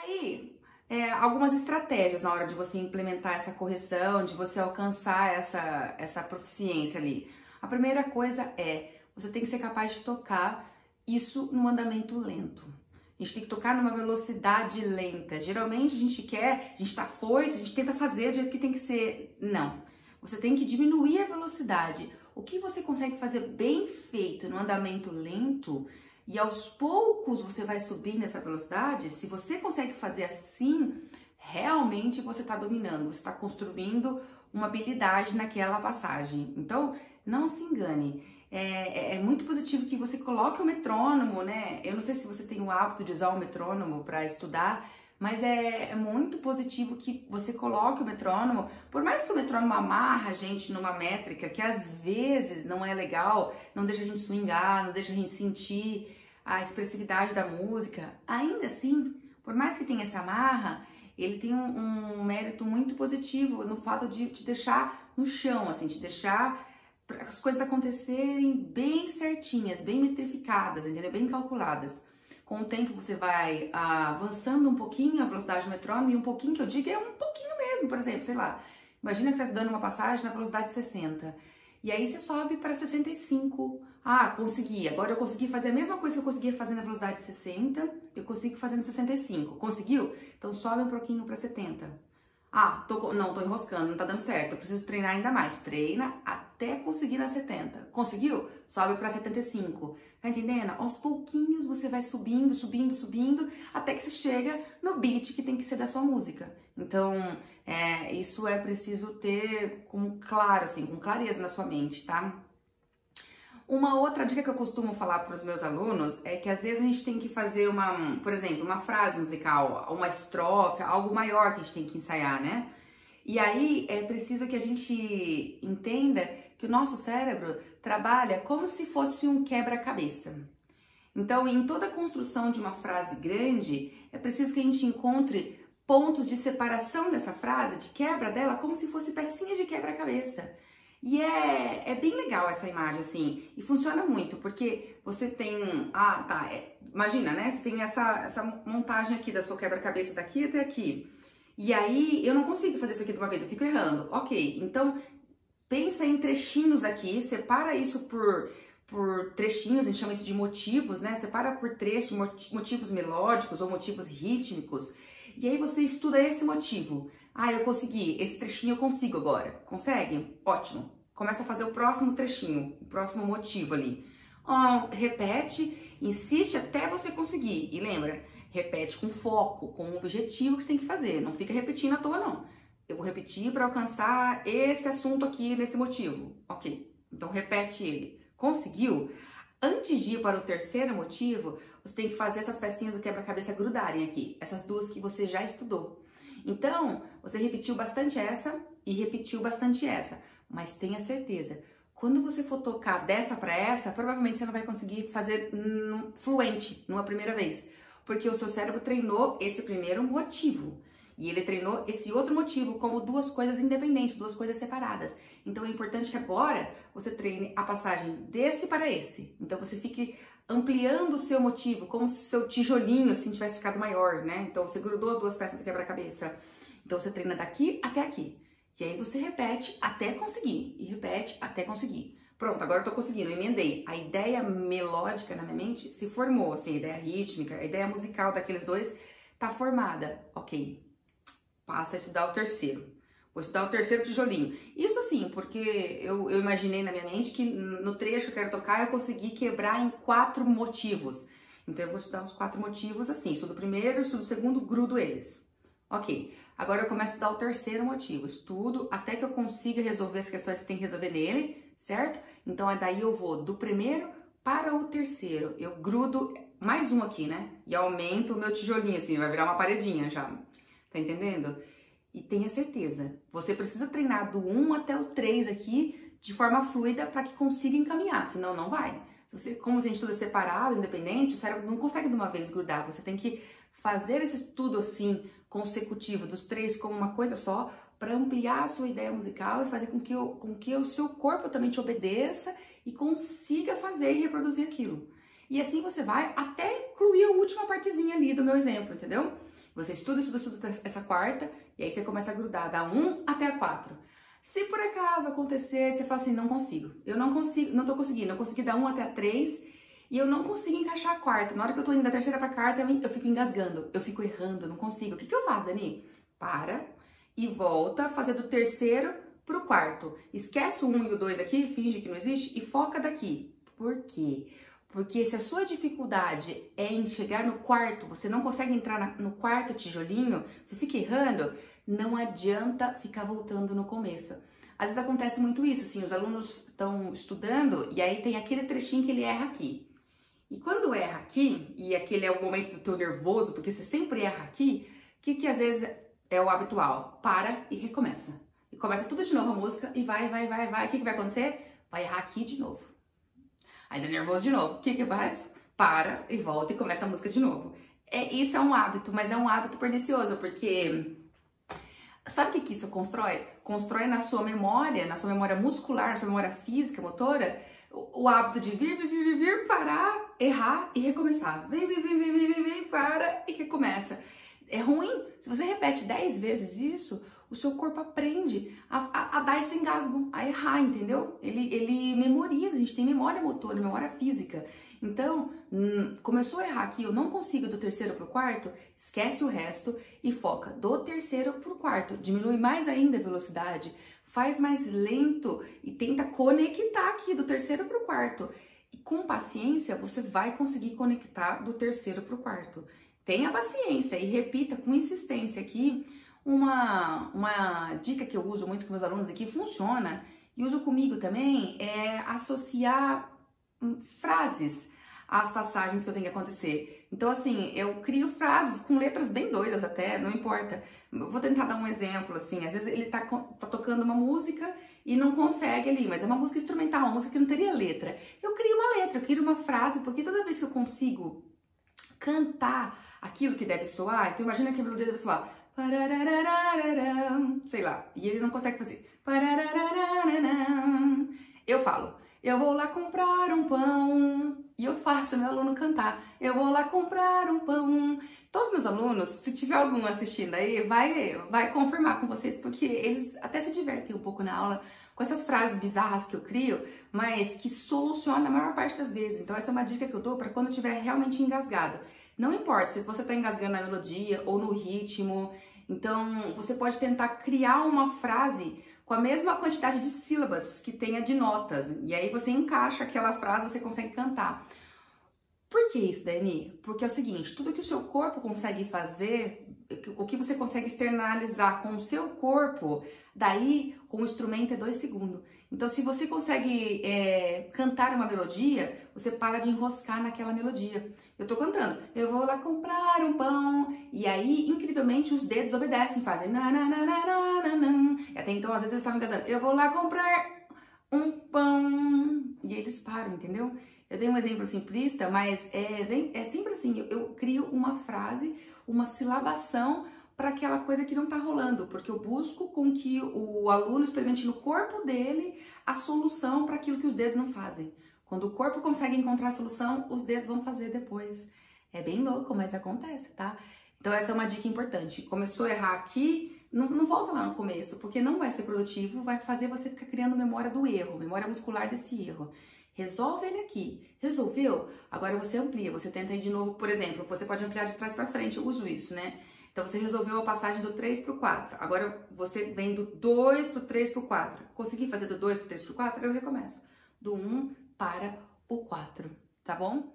Aí, algumas estratégias na hora de você implementar essa correção, de você alcançar essa proficiência ali. A primeira coisa você tem que ser capaz de tocar isso num andamento lento. A gente tem que tocar numa velocidade lenta. Geralmente a gente tá foito, a gente tenta fazer do jeito que tem que ser. Não. Você tem que diminuir a velocidade. O que você consegue fazer bem feito no andamento lento e aos poucos você vai subindo essa velocidade, se você consegue fazer assim, realmente você está dominando, você está construindo uma habilidade naquela passagem. Então, não se engane. É muito positivo que você coloque o metrônomo, né? Eu não sei se você tem o hábito de usar o metrônomo para estudar, mas é muito positivo que você coloque o metrônomo, por mais que o metrônomo amarra a gente numa métrica que às vezes não é legal, não deixa a gente swingar, não deixa a gente sentir a expressividade da música, ainda assim, por mais que tenha essa amarra, ele tem um mérito muito positivo no fato de te deixar no chão, assim, te deixar as coisas acontecerem bem certinhas, bem metrificadas, entendeu? Bem calculadas. Com o tempo você vai avançando um pouquinho a velocidade do metrônomo, e um pouquinho que eu digo é um pouquinho mesmo, por exemplo, sei lá, imagina que você está dando uma passagem na velocidade 60, e aí você sobe para 65, consegui, agora eu consegui fazer a mesma coisa que eu conseguia fazer na velocidade 60, eu consigo fazer no 65, conseguiu? Então sobe um pouquinho para 70. Não, tô enroscando, não tá dando certo, eu preciso treinar ainda mais. Treina até conseguir na 70. Conseguiu? Sobe pra 75. Tá entendendo? Aos pouquinhos você vai subindo, subindo, subindo, até que você chega no beat que tem que ser da sua música. Então, isso é preciso ter claro, assim, com clareza na sua mente, tá? Uma outra dica que eu costumo falar para os meus alunos é que às vezes a gente tem que fazer por exemplo, uma frase musical, uma estrofe, algo maior que a gente tem que ensaiar, né? E aí é preciso que a gente entenda que o nosso cérebro trabalha como se fosse um quebra-cabeça. Então, em toda a construção de uma frase grande, é preciso que a gente encontre pontos de separação dessa frase, de quebra dela, como se fosse pecinhas de quebra-cabeça. E é bem legal essa imagem, assim, e funciona muito, porque você tem, imagina, né, você tem essa montagem aqui da sua quebra-cabeça daqui até aqui, e aí eu não consigo fazer isso aqui de uma vez, eu fico errando, ok, então pensa em trechinhos aqui, separa isso por trechinhos, a gente chama isso de motivos, né, separa por trechos, motivos melódicos ou motivos rítmicos, e aí você estuda esse motivo. Eu consegui, esse trechinho eu consigo agora. Consegue? Ótimo. Começa a fazer o próximo trechinho, o próximo motivo ali. Repete, insiste até você conseguir. E lembra, repete com foco, com o objetivo que você tem que fazer. Não fica repetindo à toa, não. Eu vou repetir para alcançar esse assunto aqui, nesse motivo. Ok, então repete ele. Conseguiu? Antes de ir para o terceiro motivo, você tem que fazer essas pecinhas do quebra-cabeça grudarem aqui. Essas duas que você já estudou. Então, você repetiu bastante essa e repetiu bastante essa, mas tenha certeza, quando você for tocar dessa para essa, provavelmente você não vai conseguir fazer fluente numa primeira vez, porque o seu cérebro treinou esse primeiro motivo e ele treinou esse outro motivo como duas coisas independentes, duas coisas separadas. Então é importante que agora você treine a passagem desse para esse. Então você fique ampliando o seu motivo, como se o seu tijolinho assim tivesse ficado maior, né? Então você grudou as duas peças do quebra-cabeça. Então você treina daqui até aqui. E aí você repete até conseguir. E repete até conseguir. Pronto, agora eu tô conseguindo, eu emendei. A ideia melódica na minha mente se formou, assim, a ideia rítmica, a ideia musical daqueles dois tá formada. Ok, passa a estudar o terceiro. Vou estudar o terceiro tijolinho. Isso assim, porque eu imaginei na minha mente que no trecho que eu quero tocar eu consegui quebrar em 4 motivos. Então eu vou estudar os 4 motivos assim. Estudo o primeiro, estudo o segundo, grudo eles. Ok, agora eu começo a estudar o terceiro motivo. Estudo até que eu consiga resolver as questões que tem que resolver nele, certo? Então daí eu vou do primeiro para o terceiro. Eu grudo mais um aqui, né? E aumento o meu tijolinho assim, vai virar uma paredinha já. Tá entendendo? E tenha certeza, você precisa treinar do 1 até o 3 aqui de forma fluida para que consiga encaminhar, senão não vai. Como a gente estuda separado, independente, o cérebro não consegue de uma vez grudar. Você tem que fazer esse estudo assim, consecutivo, dos 3 como uma coisa só, para ampliar a sua ideia musical e fazer com que o seu corpo também te obedeça e consiga fazer e reproduzir aquilo. E assim você vai até incluir a última partezinha ali do meu exemplo, entendeu? Você estuda essa quarta, e aí você começa a grudar da 1 até a 4. Se por acaso acontecer, você fala assim, não consigo, não tô conseguindo, eu consegui dar 1 até a 3, e eu não consigo encaixar a quarta. Na hora que eu tô indo da terceira pra quarta, eu fico engasgando, eu fico errando, não consigo. O que eu faço, Dani? Para e volta a fazer do terceiro pro quarto. Esquece o 1 e o 2 aqui, finge que não existe e foca daqui. Por quê? Porque se a sua dificuldade é em chegar no quarto, você não consegue entrar no quarto tijolinho, você fica errando, não adianta ficar voltando no começo. Às vezes acontece muito isso, assim, os alunos estão estudando e aí tem aquele trechinho que ele erra aqui. E quando erra aqui, e aquele é o momento do teu nervoso, porque você sempre erra aqui, o que às vezes é o habitual? Para e recomeça. E começa tudo de novo a música e vai. O que vai acontecer? Vai errar aqui de novo. Aí dá nervoso de novo. O que faz? Para e volta e começa a música de novo. Isso é um hábito, mas é um hábito pernicioso, porque sabe o que isso constrói? Constrói na sua memória muscular, na sua memória física, motora, o hábito de vir, parar, errar e recomeçar. Vem, para e recomeça. É ruim. Se você repete 10 vezes isso, o seu corpo aprende a dar esse engasgo, a errar, entendeu? Ele memoriza, a gente tem memória motora, memória física. Então, começou a errar aqui, eu não consigo do terceiro pro quarto, esquece o resto e foca do terceiro pro quarto. Diminui mais ainda a velocidade, faz mais lento e tenta conectar aqui do terceiro pro quarto. E com paciência, você vai conseguir conectar do terceiro pro quarto. Tenha paciência e repita com insistência aqui. Uma dica que eu uso muito com meus alunos aqui, funciona, e uso comigo também, é associar frases às passagens que eu tenho que acontecer. Então, assim, eu crio frases com letras bem doidas até, não importa. Vou tentar dar um exemplo, assim, às vezes ele tá tocando uma música e não consegue ali, mas é uma música instrumental, uma música que não teria letra. Eu crio uma letra, eu crio uma frase, porque toda vez que eu consigo cantar aquilo que deve soar, então imagina que a melodia deve soar, sei lá, e ele não consegue fazer. Eu falo, eu vou lá comprar um pão, e eu faço meu aluno cantar, eu vou lá comprar um pão. Todos os meus alunos, se tiver algum assistindo aí, vai confirmar com vocês, porque eles até se divertem um pouco na aula com essas frases bizarras que eu crio, mas que soluciona a maior parte das vezes. Então essa é uma dica que eu dou para quando eu estiver realmente engasgado. Não importa se você está engasgando na melodia ou no ritmo, então você pode tentar criar uma frase com a mesma quantidade de sílabas que tenha de notas, e aí você encaixa aquela frase, você consegue cantar. Por que isso, Dani? Porque é o seguinte, tudo que o seu corpo consegue fazer, o que você consegue externalizar com o seu corpo, daí com o instrumento é 2 segundos. Então, se você consegue cantar uma melodia, você para de enroscar naquela melodia. Eu tô cantando, eu vou lá comprar um pão, e aí, incrivelmente, os dedos obedecem, fazem nananana. Até então, às vezes, eles estavam engasgando, eu vou lá comprar um pão, e eles param, entendeu? Eu dei um exemplo simplista, mas é sempre assim, eu crio uma frase, uma silabação para aquela coisa que não tá rolando, porque eu busco com que o aluno experimente no corpo dele a solução para aquilo que os dedos não fazem. Quando o corpo consegue encontrar a solução, os dedos vão fazer depois. É bem louco, mas acontece, tá? Então essa é uma dica importante. Começou a errar aqui, não volta lá no começo, porque não vai ser produtivo, vai fazer você ficar criando memória do erro, memória muscular desse erro. Resolve ele aqui. Resolveu? Agora você amplia, você tenta ir de novo, por exemplo, você pode ampliar de trás para frente, eu uso isso, né? Então você resolveu a passagem do 3 pro 4. Agora você vem do 2 pro 3 pro 4. Consegui fazer do 2 pro 3 pro 4? Eu recomeço. Do 1 para o 4, tá bom?